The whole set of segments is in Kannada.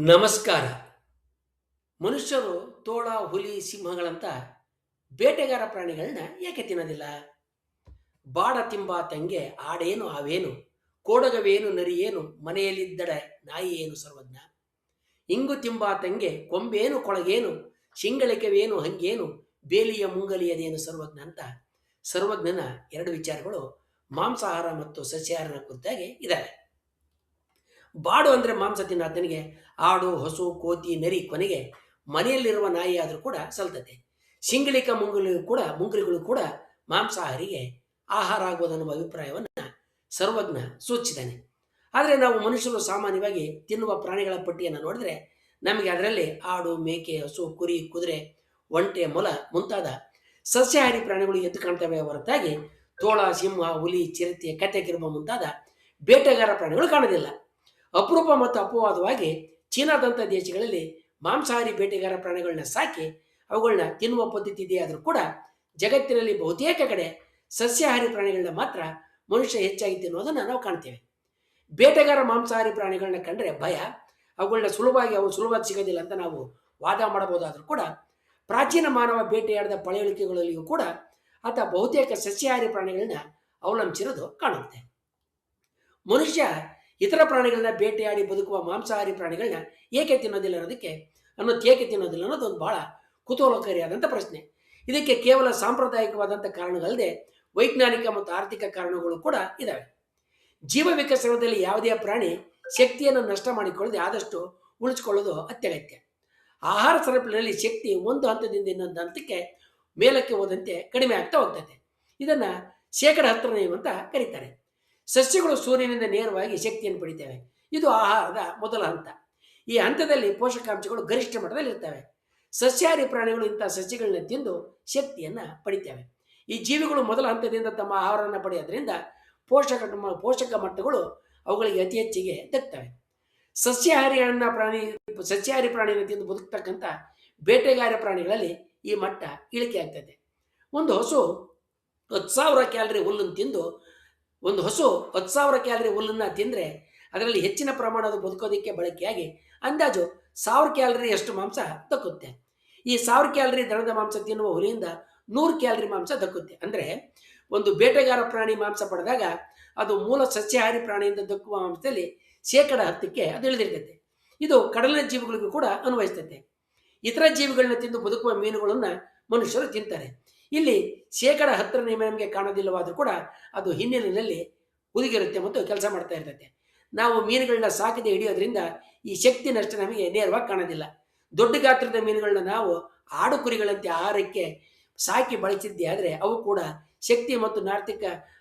ನಮಸ್ಕಾರ. ಮನುಷ್ಯರು ತೋಳ, ಹುಲಿ, ಸಿಂಹಗಳಂತ ಬೇಟೆಗಾರ ಪ್ರಾಣಿಗಳನ್ನ ಏಕೆ ತಿನ್ನೋದಿಲ್ಲ? ಬಾಡ ತಿಂಬಾತಂಗೆ ಆಡೇನು ಆವೇನು, ಕೋಡಗವೇನು ನರಿಯೇನು, ಮನೆಯಲ್ಲಿದ್ದಡೆ ನಾಯಿ ಏನು ಸರ್ವಜ್ಞ. ಇಂಗು ತಿಂಬಾತಂಗೆ ಕೊಂಬೇನು ಕೊಳಗೇನು, ಶಿಂಗಳಿಕವೇನು ಹಂಗೇನು, ಬೇಲಿಯ ಮುಂಗಲಿಯದೇನು ಸರ್ವಜ್ಞ ಅಂತ ಸರ್ವಜ್ಞನ ಎರಡು ವಿಚಾರಗಳು ಮಾಂಸಾಹಾರ ಮತ್ತು ಸಸ್ಯಾಹಾರನ ಕುರಿತಾಗಿ ಇದ್ದಾವೆ. ಬಾಡು ಅಂದರೆ ಮಾಂಸ ತಿನ್ನಾತನಿಗೆ ಆಡು, ಹಸು, ಕೋತಿ, ನರಿ, ಕೊನೆಗೆ ಮನೆಯಲ್ಲಿರುವ ನಾಯಿ ಆದರೂ ಕೂಡ ಸಲ್ತತೆ. ಶಿಂಗಳಿಕ ಮುಂಗುರಿಗಳು ಕೂಡ ಮಾಂಸಾಹಾರಿಗೆ ಆಹಾರ ಆಗುವುದನ್ನುವ ಅಭಿಪ್ರಾಯವನ್ನು ಸರ್ವಜ್ಞ ಸೂಚಿಸಿದ್ದಾನೆ. ಆದರೆ ನಾವು ಮನುಷ್ಯರು ಸಾಮಾನ್ಯವಾಗಿ ತಿನ್ನುವ ಪ್ರಾಣಿಗಳ ಪಟ್ಟಿಯನ್ನು ನೋಡಿದ್ರೆ ನಮಗೆ ಅದರಲ್ಲಿ ಆಡು, ಮೇಕೆ, ಹಸು, ಕುರಿ, ಕುದುರೆ, ಒಂಟೆ, ಮೊಲ ಮುಂತಾದ ಸಸ್ಯಾಹಾರಿ ಪ್ರಾಣಿಗಳು ಎದ್ದು ಕಾಣ್ತವೆ ಹೊರತಾಗಿ ತೋಳ, ಸಿಂಹ, ಹುಲಿ, ಚಿರತೆ, ಕತ್ತೆ, ಕಿರುಬ ಮುಂತಾದ ಬೇಟೆಗಾರ ಪ್ರಾಣಿಗಳು ಕಾಣೋದಿಲ್ಲ. ಅಪರೂಪ ಮತ್ತು ಅಪವಾದವಾಗಿ ಚೀನಾದಂಥ ದೇಶಗಳಲ್ಲಿ ಮಾಂಸಾಹಾರಿ ಬೇಟೆಗಾರ ಪ್ರಾಣಿಗಳನ್ನ ಸಾಕಿ ಅವುಗಳನ್ನ ತಿನ್ನುವ ಪದ್ಧತಿ ಇದೆಯಾದರೂ ಕೂಡ ಜಗತ್ತಿನಲ್ಲಿ ಬಹುತೇಕ ಕಡೆ ಸಸ್ಯಾಹಾರಿ ಪ್ರಾಣಿಗಳನ್ನ ಮಾತ್ರ ಮನುಷ್ಯ ಹೆಚ್ಚಾಗಿ ತಿನ್ನೋದನ್ನು ನಾವು ಕಾಣ್ತೇವೆ. ಬೇಟೆಗಾರ ಮಾಂಸಾಹಾರಿ ಪ್ರಾಣಿಗಳನ್ನ ಕಂಡ್ರೆ ಭಯ, ಅವುಗಳನ್ನ ಸುಲಭವಾಗಿ ಸಿಗೋದಿಲ್ಲ ಅಂತ ನಾವು ವಾದ ಮಾಡಬಹುದಾದ್ರೂ ಕೂಡ ಪ್ರಾಚೀನ ಮಾನವ ಬೇಟೆಯಾಡಿದ ಪಳೆಯುಳಿಕೆಗಳಲ್ಲಿಯೂ ಕೂಡ ಆತ ಬಹುತೇಕ ಸಸ್ಯಾಹಾರಿ ಪ್ರಾಣಿಗಳನ್ನ ಅವಲಂಬಿಸಿರೋದು ಕಾಣುತ್ತೆ. ಮನುಷ್ಯ ಇತರ ಪ್ರಾಣಿಗಳನ್ನ ಬೇಟೆಯಾಡಿ ಬದುಕುವ ಮಾಂಸಾಹಾರಿ ಪ್ರಾಣಿಗಳನ್ನ ಏಕೆ ತಿನ್ನೋದಿಲ್ಲ ಅನ್ನೋದು ಒಂದು ಬಹಳ ಕುತೂಹಲಕಾರಿಯಾದಂಥ ಪ್ರಶ್ನೆ. ಇದಕ್ಕೆ ಕೇವಲ ಸಾಂಪ್ರದಾಯಿಕವಾದಂಥ ಕಾರಣಗಳಲ್ಲದೆ ವೈಜ್ಞಾನಿಕ ಮತ್ತು ಆರ್ಥಿಕ ಕಾರಣಗಳು ಕೂಡ ಇದ್ದಾವೆ. ಜೀವ ವಿಕಸನದಲ್ಲಿ ಯಾವುದೇ ಪ್ರಾಣಿ ಶಕ್ತಿಯನ್ನು ನಷ್ಟ ಮಾಡಿಕೊಳ್ಳದೆ ಆದಷ್ಟು ಉಳಿಸಿಕೊಳ್ಳೋದು ಅತ್ಯಗತ್ಯ. ಆಹಾರ ಸರಪಳಿಯಲ್ಲಿ ಶಕ್ತಿ ಒಂದು ಹಂತದಿಂದ ಇನ್ನೊಂದು ಹಂತಕ್ಕೆ ಮೇಲಕ್ಕೆ ಹೋದಂತೆ ಕಡಿಮೆ ಆಗ್ತಾ ಹೋಗ್ತದೆ. ಇದನ್ನು ಶೇಕಡ 10 ಅಂತ ಕರೀತಾರೆ. ಸಸ್ಯಗಳು ಸೂರ್ಯನಿಂದ ನೇರವಾಗಿ ಶಕ್ತಿಯನ್ನು ಪಡಿತವೆ. ಇದು ಆಹಾರದ ಮೊದಲ ಹಂತ. ಈ ಹಂತದಲ್ಲಿ ಪೋಷಕಾಂಶಗಳು ಗರಿಷ್ಠ ಮಟ್ಟದಲ್ಲಿ ಇರ್ತವೆ. ಸಸ್ಯಾಹಾರಿ ಪ್ರಾಣಿಗಳು ಇಂತಹ ಸಸ್ಯಗಳನ್ನ ತಿಂದು ಶಕ್ತಿಯನ್ನು ಪಡಿತವೆ. ಈ ಜೀವಿಗಳು ಮೊದಲ ಹಂತದಿಂದ ತಮ್ಮ ಆಹಾರವನ್ನು ಪಡೆಯೋದ್ರಿಂದ ಪೋಷಕ ಮಟ್ಟಗಳು ಅವುಗಳಿಗೆ ಅತಿ ಹೆಚ್ಚಿಗೆ ದಕ್ತವೆ. ಸಸ್ಯಾಹಾರಿ ಪ್ರಾಣಿಯನ್ನು ತಿಂದು ಬದುಕ್ತಕ್ಕಂಥ ಬೇಟೆಗಾರ ಪ್ರಾಣಿಗಳಲ್ಲಿ ಈ ಮಟ್ಟ ಇಳಿಕೆ ಆಗ್ತದೆ. ಒಂದು ಹಸು 10,000 ಕ್ಯಾಲರಿ ಹುಲ್ಲನ್ನು ತಿಂದರೆ ಅದರಲ್ಲಿ ಹೆಚ್ಚಿನ ಪ್ರಮಾಣದ ಬದುಕೋದಕ್ಕೆ ಬಳಕೆಯಾಗಿ ಅಂದಾಜು 1000 ಕ್ಯಾಲರಿಯಷ್ಟು ಮಾಂಸ ದಕ್ಕುತ್ತೆ. ಈ 1000 ಕ್ಯಾಲರಿ ದನದ ಮಾಂಸ ತಿನ್ನುವ ಹುಲಿಯಿಂದ 100 ಕ್ಯಾಲರಿ ಮಾಂಸ ದಕ್ಕುತ್ತೆ. ಅಂದರೆ ಒಂದು ಬೇಟೆಗಾರ ಪ್ರಾಣಿ ಮಾಂಸ ಪಡೆದಾಗ ಅದು ಮೂಲ ಸಸ್ಯಾಹಾರಿ ಪ್ರಾಣಿಯಿಂದ ದಕ್ಕುವ ಮಾಂಸದಲ್ಲಿ ಶೇಕಡ 10ಕ್ಕೆ ಅದು ಇಳಿದಿರ್ತೈತೆ. ಇದು ಕಡಲಿನ ಜೀವಿಗಳಿಗೂ ಕೂಡ ಅನ್ವಯಿಸ್ತೈತೆ. ಇತರ ಜೀವಿಗಳನ್ನ ತಿಂದು ಬದುಕುವ ಮೀನುಗಳನ್ನು ಮನುಷ್ಯರು ತಿಂತಾರೆ. ಇಲ್ಲಿ ಶೇಕಡ 10 ನಮಗೆ ಕಾಣೋದಿಲ್ಲವಾದರೂ ಕೂಡ ಅದು ಹಿನ್ನೆಲೆಯಲ್ಲಿ ಹುದುಗಿರುತ್ತೆ ಮತ್ತು ಕೆಲಸ ಮಾಡ್ತಾ ಇರ್ತೈತೆ. ನಾವು ಮೀನುಗಳನ್ನ ಸಾಕದೆ ಹಿಡಿಯೋದ್ರಿಂದ ಈ ಶಕ್ತಿ ನಷ್ಟ ನಮಗೆ ನೇರವಾಗಿ ಕಾಣೋದಿಲ್ಲ. ದೊಡ್ಡ ಗಾತ್ರದ ಮೀನುಗಳನ್ನ ನಾವು ಆಡು ಕುರಿಗಳಂತೆ ಆಹಾರಕ್ಕೆ ಸಾಕಿ ಬಳಸಿದ್ದೇ ಆದರೆ ಅವು ಕೂಡ ಶಕ್ತಿ ಮತ್ತು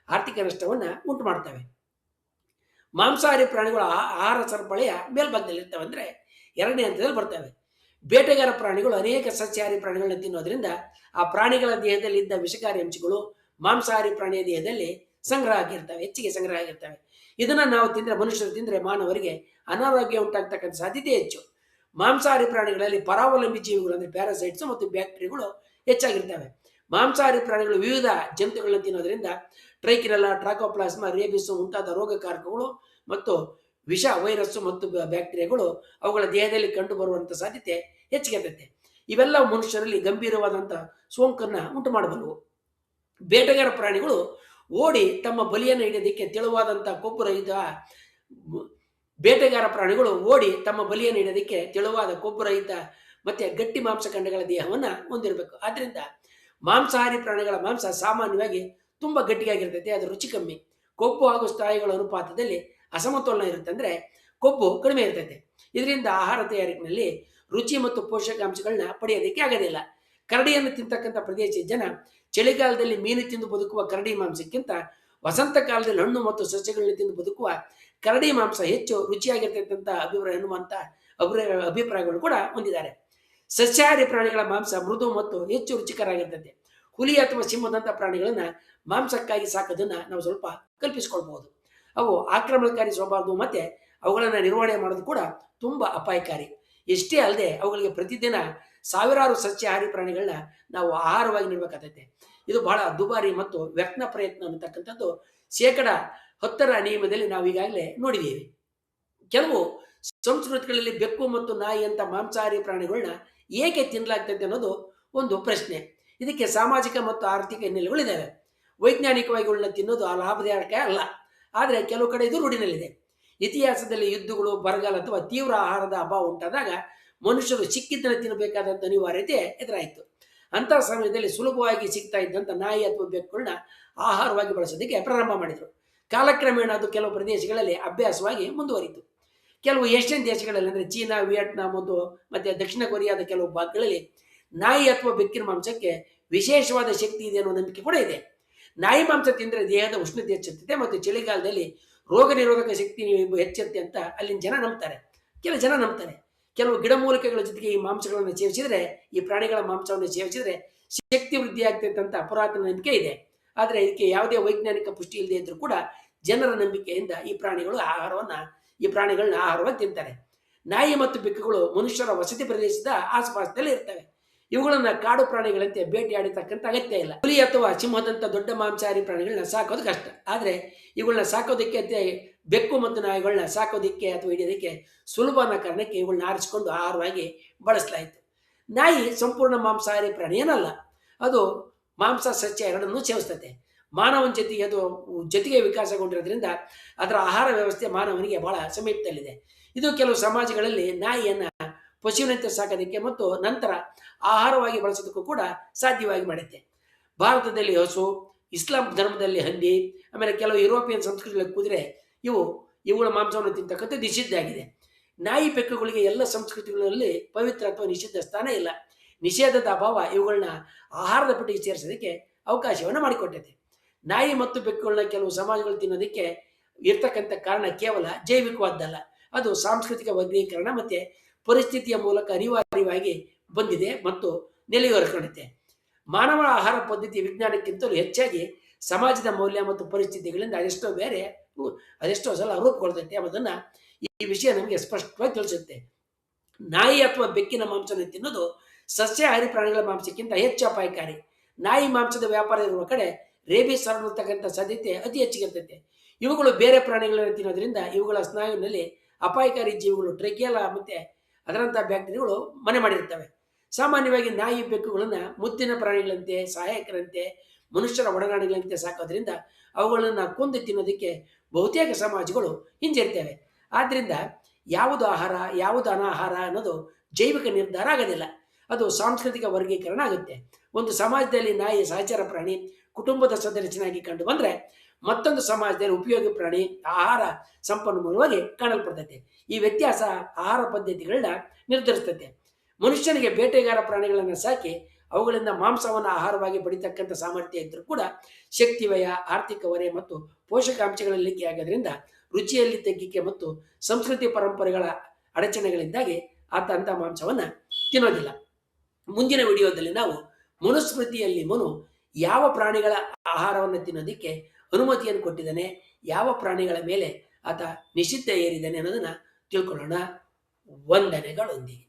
ಆರ್ಥಿಕ ನಷ್ಟವನ್ನು ಉಂಟು ಮಾಡ್ತವೆ. ಮಾಂಸಾಹಾರಿ ಪ್ರಾಣಿಗಳು ಆಹಾರ ಸರಪಳಿಯ ಮೇಲ್ಭಾಗದಲ್ಲಿರ್ತವೆ, ಅಂದರೆ 2ನೇ ಹಂತದಲ್ಲಿ ಬರ್ತವೆ. ಬೇಟೆಗಾರ ಪ್ರಾಣಿಗಳು ಅನೇಕ ಸಸ್ಯಾಹಾರಿ ಪ್ರಾಣಿಗಳನ್ನ ತಿನ್ನೋದ್ರಿಂದ ಆ ಪ್ರಾಣಿಗಳ ದೇಹದಲ್ಲಿ ಇದ್ದ ವಿಷಕಾರಿ ಅಂಶಗಳು ಮಾಂಸಾಹಾರಿ ಪ್ರಾಣಿಯ ದೇಹದಲ್ಲಿ ಹೆಚ್ಚಿಗೆ ಸಂಗ್ರಹ ಆಗಿರ್ತವೆ. ಇದನ್ನು ಮನುಷ್ಯರು ತಿಂದರೆ ಮಾನವರಿಗೆ ಅನಾರೋಗ್ಯ ಉಂಟಾಗ್ತಕ್ಕಂಥ ಸಾಧ್ಯತೆ ಹೆಚ್ಚು. ಮಾಂಸಾಹಾರಿ ಪ್ರಾಣಿಗಳಲ್ಲಿ ಪರಾವಲಂಬಿ ಜೀವಿಗಳು ಅಂದರೆ ಪ್ಯಾರಾಸೈಟ್ಸ್ ಮತ್ತು ಬ್ಯಾಕ್ಟೀರಿಯಾಗಳು ಹೆಚ್ಚಾಗಿರ್ತವೆ. ಮಾಂಸಾಹಾರಿ ಪ್ರಾಣಿಗಳು ವಿವಿಧ ಜಂತುಗಳನ್ನ ತಿನ್ನೋದ್ರಿಂದ ಟ್ರೈಕಿನೆಲ್ಲಾ, ಟ್ರಾಕೋಪ್ಲಾಸ್ಮಾ, ರೇಬಿಸ್ ಮುಂತಾದ ರೋಗಕಾರಕಗಳು ಮತ್ತು ವಿಷ ವೈರಸ್ಸು ಮತ್ತು ಬ್ಯಾಕ್ಟೀರಿಯಾಗಳು ಅವುಗಳ ದೇಹದಲ್ಲಿ ಕಂಡು ಬರುವಂಥ ಸಾಧ್ಯತೆ ಹೆಚ್ಚಿಗೆ. ಇವೆಲ್ಲ ಮನುಷ್ಯರಲ್ಲಿ ಗಂಭೀರವಾದಂಥ ಸೋಂಕನ್ನು ಉಂಟು ಮಾಡಬಲ್ಲವು. ಬೇಟೆಗಾರ ಪ್ರಾಣಿಗಳು ಓಡಿ ತಮ್ಮ ಬಲಿಯನ್ನು ಹಿಡಿಯೋದಕ್ಕೆ ತೆಳುವಾದಂಥ ಕೊಬ್ಬುರಹಿತ ಮತ್ತೆ ಗಟ್ಟಿ ಮಾಂಸಖಂಡಗಳ ದೇಹವನ್ನು ಹೊಂದಿರಬೇಕು. ಆದ್ದರಿಂದ ಮಾಂಸಾಹಾರಿ ಪ್ರಾಣಿಗಳ ಮಾಂಸ ಸಾಮಾನ್ಯವಾಗಿ ತುಂಬ ಗಟ್ಟಿಯಾಗಿರ್ತೈತೆ. ಅದು ರುಚಿ ಕಮ್ಮಿ. ಕೊಬ್ಬು ಹಾಗೂ ಸ್ನಾಯುಗಳ ಅನುಪಾತದಲ್ಲಿ ಅಸಮತೋಲನ ಇರುತ್ತೆ, ಅಂದರೆ ಕೊಬ್ಬು ಕಡಿಮೆ ಇರ್ತೈತೆ. ಇದರಿಂದ ಆಹಾರ ತಯಾರಿಕೆಯಲ್ಲಿ ರುಚಿ ಮತ್ತು ಪೋಷಕಾಂಶಗಳನ್ನ ಪಡೆಯೋದಕ್ಕೆ ಆಗೋದಿಲ್ಲ. ಕರಡಿಯನ್ನು ತಿಂತಕ್ಕಂಥ ಪ್ರದೇಶದ ಜನ ಚಳಿಗಾಲದಲ್ಲಿ ಮೀನು ತಿಂದು ಬದುಕುವ ಕರಡಿ ಮಾಂಸಕ್ಕಿಂತ ವಸಂತ ಕಾಲದಲ್ಲಿ ಹಣ್ಣು ಮತ್ತು ಸಸ್ಯಗಳನ್ನ ತಿಂದು ಬದುಕುವ ಕರಡಿ ಮಾಂಸ ಹೆಚ್ಚು ರುಚಿಯಾಗಿರ್ತಕ್ಕಂಥ ಅಭಿಪ್ರಾಯಗಳು ಕೂಡ ಹೊಂದಿದ್ದಾರೆ. ಸಸ್ಯಾಹಾರಿ ಪ್ರಾಣಿಗಳ ಮಾಂಸ ಮೃದು ಮತ್ತು ಹೆಚ್ಚು ರುಚಿಕರಾಗಿರ್ತದೆ. ಹುಲಿ ಅಥವಾ ಸಿಂಹದಂಥ ಪ್ರಾಣಿಗಳನ್ನ ಮಾಂಸಕ್ಕಾಗಿ ಸಾಕೋದನ್ನು ನಾವು ಸ್ವಲ್ಪ ಕಲ್ಪಿಸಿಕೊಳ್ಬಹುದು. ಅವು ಆಕ್ರಮಣಕಾರಿ ಸ್ವಭಾವದ್ದು ಮತ್ತು ಅವುಗಳನ್ನು ನಿರ್ವಹಣೆ ಮಾಡೋದು ಕೂಡ ತುಂಬ ಅಪಾಯಕಾರಿ. ಎಷ್ಟೇ ಅಲ್ಲದೆ ಅವುಗಳಿಗೆ ಪ್ರತಿದಿನ ಸಾವಿರಾರು ಸಸ್ಯಾಹಾರಿ ಪ್ರಾಣಿಗಳನ್ನ ನಾವು ಆಹಾರವಾಗಿ ನೀಡಬೇಕಾಗ್ತೈತೆ. ಇದು ಬಹಳ ದುಬಾರಿ ಮತ್ತು ವ್ಯರ್ಥ ಪ್ರಯತ್ನ ಅನ್ನತಕ್ಕಂಥದ್ದು ಶೇಕಡ 10ರ ನಿಯಮದಲ್ಲಿ ನಾವು ಈಗಾಗಲೇ ನೋಡಿದ್ದೀವಿ. ಕೆಲವು ಸಂಸ್ಕೃತಿಗಳಲ್ಲಿ ಬೆಕ್ಕು ಮತ್ತು ನಾಯಿ ಅಂತ ಮಾಂಸಾಹಾರಿ ಪ್ರಾಣಿಗಳನ್ನ ಏಕೆ ತಿನ್ನಲಾಗ್ತದೆ ಅನ್ನೋದು ಒಂದು ಪ್ರಶ್ನೆ. ಇದಕ್ಕೆ ಸಾಮಾಜಿಕ ಮತ್ತು ಆರ್ಥಿಕ ಹಿನ್ನೆಲೆಗಳಿದ್ದಾವೆ. ವೈಜ್ಞಾನಿಕವಾಗಿ ಇವುಗಳನ್ನ ತಿನ್ನೋದು ಲಾಭದಾಯಕ ಅಲ್ಲ, ಆದರೆ ಕೆಲವು ಕಡೆ ಇದು ರೂಢಿನಲ್ಲಿದೆ. ಇತಿಹಾಸದಲ್ಲಿ ಯುದ್ಧಗಳು, ಬರಗಾಲ ಅಥವಾ ತೀವ್ರ ಆಹಾರದ ಅಭಾವ ಉಂಟಾದಾಗ ಮನುಷ್ಯರು ಸಿಕ್ಕಿದ್ದನ್ನು ತಿನ್ನಬೇಕಾದಂಥ ಅನಿವಾರ್ಯತೆ ಎದುರಾಯಿತು. ಅಂತಹ ಸಮಯದಲ್ಲಿ ಸುಲಭವಾಗಿ ಸಿಗ್ತಾ ಇದ್ದಂಥ ನಾಯಿ ಅಥವಾ ಬೆಕ್ಕುಗಳನ್ನ ಆಹಾರವಾಗಿ ಬಳಸೋದಕ್ಕೆ ಪ್ರಾರಂಭ ಮಾಡಿದರು. ಕಾಲಕ್ರಮೇಣ ಅದು ಕೆಲವು ಪ್ರದೇಶಗಳಲ್ಲಿ ಅಭ್ಯಾಸವಾಗಿ ಮುಂದುವರಿತು. ಕೆಲವು ಏಷ್ಯನ್ ದೇಶಗಳಲ್ಲಿ ಅಂದರೆ ಚೀನಾ, ವಿಯೆಟ್ನಾಂ ಮತ್ತು ದಕ್ಷಿಣ ಕೊರಿಯಾದ ಕೆಲವು ಭಾಗಗಳಲ್ಲಿ ನಾಯಿ ಅಥವಾ ಬೆಕ್ಕಿನ ಮಾಂಸಕ್ಕೆ ವಿಶೇಷವಾದ ಶಕ್ತಿ ಇದೆ ಅನ್ನೋ ನಂಬಿಕೆ ಕೂಡ ಇದೆ. ನಾಯಿ ಮಾಂಸ ತಿಂದರೆ ದೇಹದ ಉಷ್ಣತೆ ಹೆಚ್ಚುತ್ತದೆ ಮತ್ತು ಚಳಿಗಾಲದಲ್ಲಿ ರೋಗ ನಿರೋಧಕ ಶಕ್ತಿ ಹೆಚ್ಚುತ್ತೆ ಅಂತ ಅಲ್ಲಿನ ಜನ ನಂಬ್ತಾರೆ. ಕೆಲವು ಜನ ನಂಬ್ತಾರೆ. ಕೆಲವು ಗಿಡಮೂಲಿಕೆಗಳ ಜೊತೆಗೆ ಈ ಮಾಂಸಗಳನ್ನು ಸೇವಿಸಿದರೆ, ಈ ಪ್ರಾಣಿಗಳ ಮಾಂಸವನ್ನು ಸೇವಿಸಿದರೆ ಶಕ್ತಿ ವೃದ್ಧಿ ಆಗ್ತೈತೆ ಅಂತ ಪುರಾತನ ನಂಬಿಕೆ ಇದೆ. ಆದರೆ ಇದಕ್ಕೆ ಯಾವುದೇ ವೈಜ್ಞಾನಿಕ ಪುಷ್ಟಿ ಇಲ್ಲದೆ ಇದ್ರೂ ಕೂಡ ಜನರ ನಂಬಿಕೆಯಿಂದ ಈ ಪ್ರಾಣಿಗಳನ್ನ ಆಹಾರವಾಗಿ ತಿಂತಾರೆ. ನಾಯಿ ಮತ್ತು ಬೆಕ್ಕುಗಳು ಮನುಷ್ಯರ ವಸತಿ ಪ್ರದೇಶದ ಆಸುಪಾಸದಲ್ಲಿ ಇರ್ತವೆ. ಇವುಗಳನ್ನ ಕಾಡು ಪ್ರಾಣಿಗಳಂತೆ ಬೇಟೆಯಾಡತಕ್ಕಂಥ ಅಗತ್ಯ ಇಲ್ಲ. ಹುಲಿ ಅಥವಾ ಸಿಂಹದಂತ ದೊಡ್ಡ ಮಾಂಸಾಹಾರಿ ಪ್ರಾಣಿಗಳನ್ನ ಸಾಕೋದು ಕಷ್ಟ. ಆದರೆ ಇವುಗಳನ್ನ ಸಾಕೋದಕ್ಕೆ ಬೆಕ್ಕು ಮತ್ತು ನಾಯಿಗಳನ್ನ ಸಾಕೋದಕ್ಕೆ ಅಥವಾ ಹಿಡಿಯೋದಕ್ಕೆ ಸುಲಭ ಅನ್ನೋ ಕಾರಣಕ್ಕೆ ಇವುಗಳನ್ನ ಆರಿಸಿಕೊಂಡು ಆಹಾರವಾಗಿ ಬಳಸಲಾಯಿತು. ನಾಯಿ ಸಂಪೂರ್ಣ ಮಾಂಸಾಹಾರಿ ಪ್ರಾಣಿ ಏನಲ್ಲ. ಅದು ಮಾಂಸ, ಸಸ್ಯ ಎರಡನ್ನೂ ಸೇವಿಸ್ತದೆ. ಮಾನವನ ಜೊತೆಗೆ ಅದು ಜೊತೆಗೆ ವಿಕಾಸಗೊಂಡಿರೋದ್ರಿಂದ ಅದರ ಆಹಾರ ವ್ಯವಸ್ಥೆ ಮಾನವನಿಗೆ ಬಹಳ ಸಮೀಪದಲ್ಲಿದೆ. ಇದು ಕೆಲವು ಸಮಾಜಗಳಲ್ಲಿ ನಾಯಿಯನ್ನ ಪಶುವಿನಂತೆ ಸಾಕೋದಕ್ಕೆ ಮತ್ತು ನಂತರ ಆಹಾರವಾಗಿ ಬಳಸೋದಕ್ಕೂ ಕೂಡ ಸಾಧ್ಯವಾಗಿ ಮಾಡುತ್ತೆ. ಭಾರತದಲ್ಲಿ ಹಸು, ಇಸ್ಲಾಂ ಧರ್ಮದಲ್ಲಿ ಹಂದಿ, ಆಮೇಲೆ ಕೆಲವು ಯುರೋಪಿಯನ್ ಸಂಸ್ಕೃತಿಗಳಲ್ಲಿ ಕುದುರೆ, ಇವುಗಳ ಮಾಂಸವನ್ನು ತಿಂತಕ್ಕಂಥ ನಿಷಿದ್ಧ ಆಗಿದೆ. ನಾಯಿ ಬೆಕ್ಕುಗಳಿಗೆ ಎಲ್ಲ ಸಂಸ್ಕೃತಿಗಳಲ್ಲಿ ಪವಿತ್ರ ಅಥವಾ ನಿಷಿದ್ಧ ಸ್ಥಾನ ಇಲ್ಲ. ನಿಷೇಧದ ಅಭಾವ ಇವುಗಳನ್ನ ಆಹಾರದ ಪಟ್ಟಿಗೆ ಸೇರಿಸೋದಕ್ಕೆ ಅವಕಾಶವನ್ನು ಮಾಡಿಕೊಟ್ಟೈತೆ. ನಾಯಿ ಮತ್ತು ಬೆಕ್ಕುಗಳನ್ನ ಕೆಲವು ಸಮಾಜಗಳು ತಿನ್ನೋದಕ್ಕೆ ಇರ್ತಕ್ಕಂಥ ಕಾರಣ ಕೇವಲ ಜೈವಿಕವಾದ್ದಲ್ಲ, ಅದು ಸಾಂಸ್ಕೃತಿಕ ವರ್ಗೀಕರಣ ಮತ್ತು ಪರಿಸ್ಥಿತಿಯ ಮೂಲಕ ಅನಿವಾರ್ಯವಾಗಿ ಬಂದಿದೆ ಮತ್ತು ನೆಲೆಯೂರಿಕೊಳ್ಳುತ್ತೆ. ಮಾನವ ಆಹಾರ ಪದ್ಧತಿ ವಿಜ್ಞಾನಕ್ಕಿಂತಲೂ ಹೆಚ್ಚಾಗಿ ಸಮಾಜದ ಮೌಲ್ಯ ಮತ್ತು ಪರಿಸ್ಥಿತಿಗಳಿಂದ ಅದೆಷ್ಟೋ ಸಲ ರೂಪುಗೊಳ್ಳುತ್ತೆ ಎಂಬುದನ್ನು ಈ ವಿಷಯ ನಮಗೆ ಸ್ಪಷ್ಟವಾಗಿ ತಿಳಿಸುತ್ತೆ. ನಾಯಿ ಅಥವಾ ಬೆಕ್ಕಿನ ಮಾಂಸವನ್ನು ತಿನ್ನೋದು ಸಸ್ಯಾಹಾರಿ ಪ್ರಾಣಿಗಳ ಮಾಂಸಕ್ಕಿಂತ ಹೆಚ್ಚು ಅಪಾಯಕಾರಿ. ನಾಯಿ ಮಾಂಸದ ವ್ಯಾಪಾರ ಇರುವ ಕಡೆ ರೇಬಿಸ್ ಹರಡತಕ್ಕಂಥ ಸಾಧ್ಯತೆ ಅತಿ ಹೆಚ್ಚಿಗಿರ್ತೈತೆ. ಇವುಗಳು ಬೇರೆ ಪ್ರಾಣಿಗಳನ್ನು ತಿನ್ನೋದ್ರಿಂದ ಇವುಗಳ ಸ್ನಾಯುವಿನಲ್ಲಿ ಅಪಾಯಕಾರಿ ಜೀವಿಗಳು, ಟ್ರೆಕಿಯಲ ಮತ್ತು ಅದರಂಥ ಬ್ಯಾಕ್ಟೀರಿಯಾಗಳು ಮನೆ ಮಾಡಿರ್ತವೆ. ಸಾಮಾನ್ಯವಾಗಿ ನಾಯಿ ಬೆಕ್ಕುಗಳನ್ನು ಮುದ್ದಿನ ಪ್ರಾಣಿಗಳಂತೆ, ಸಹಾಯಕರಂತೆ, ಮನುಷ್ಯರ ಒಡನಾಡಿಗಳಂತೆ ಸಾಕೋದ್ರಿಂದ ಅವುಗಳನ್ನು ಕೊಂದು ತಿನ್ನೋದಕ್ಕೆ ಬಹುತೇಕ ಸಮಾಜಗಳು ಹಿಂಜರಿತವೆ. ಆದ್ದರಿಂದ ಯಾವುದು ಆಹಾರ, ಯಾವುದು ಅನಾಹಾರ ಅನ್ನೋದು ಜೈವಿಕ ನಿರ್ಧಾರ ಆಗೋದಿಲ್ಲ, ಅದು ಸಾಂಸ್ಕೃತಿಕ ವರ್ಗೀಕರಣ ಆಗುತ್ತೆ. ಒಂದು ಸಮಾಜದಲ್ಲಿ ನಾಯಿ ಸಹಚರ ಪ್ರಾಣಿ, ಕುಟುಂಬದ ಸದಸ್ಯನಾಗಿ ಕಂಡು ಬಂದರೆ ಮತ್ತೊಂದು ಸಮಾಜದಲ್ಲಿ ಉಪಯೋಗಿ ಪ್ರಾಣಿ, ಆಹಾರ ಸಂಪನ್ಮೂಲವಾಗಿ ಕಾಣಲ್ಪಡ್ತೈತೆ. ಈ ವ್ಯತ್ಯಾಸ ಆಹಾರ ಪದ್ಧತಿಗಳನ್ನ ನಿರ್ಧರಿಸ್ತೈತೆ. ಮನುಷ್ಯನಿಗೆ ಬೇಟೆಗಾರ ಪ್ರಾಣಿಗಳನ್ನು ಸಾಕಿ ಅವುಗಳಿಂದ ಮಾಂಸವನ್ನು ಆಹಾರವಾಗಿ ಪಡಿತಕ್ಕಂಥ ಸಾಮರ್ಥ್ಯ ಇದ್ದರೂ ಕೂಡ ಶಕ್ತಿ ವ್ಯಯ, ಆರ್ಥಿಕ ಹೊರೆ ಮತ್ತು ಪೋಷಕಾಂಶಗಳ ಇಳಿಕೆ ಆಗೋದ್ರಿಂದ ರುಚಿಯಲ್ಲಿ ತಗ್ಗಿಕೆ ಮತ್ತು ಸಂಸ್ಕೃತಿ ಪರಂಪರೆಗಳ ಅಡಚಣೆಗಳಿಂದಾಗಿ ಅಂಥ ಮಾಂಸವನ್ನು ತಿನ್ನೋದಿಲ್ಲ. ಮುಂದಿನ ವಿಡಿಯೋದಲ್ಲಿ ನಾವು ಮನುಸ್ಮೃತಿಯಲ್ಲಿ ಮನು ಯಾವ ಪ್ರಾಣಿಗಳ ಆಹಾರವನ್ನು ತಿನ್ನೋದಕ್ಕೆ ಅನುಮತಿಯನ್ನು ಕೊಟ್ಟಿದ್ದಾನೆ, ಯಾವ ಪ್ರಾಣಿಗಳ ಮೇಲೆ ಆತ ನಿಷಿದ್ಧ ಏರಿದ್ದಾನೆ ಅನ್ನೋದನ್ನು ತಿಳ್ಕೊಳ್ಳೋಣ. ವಂದನೆಗಳೊಂದಿಗೆ.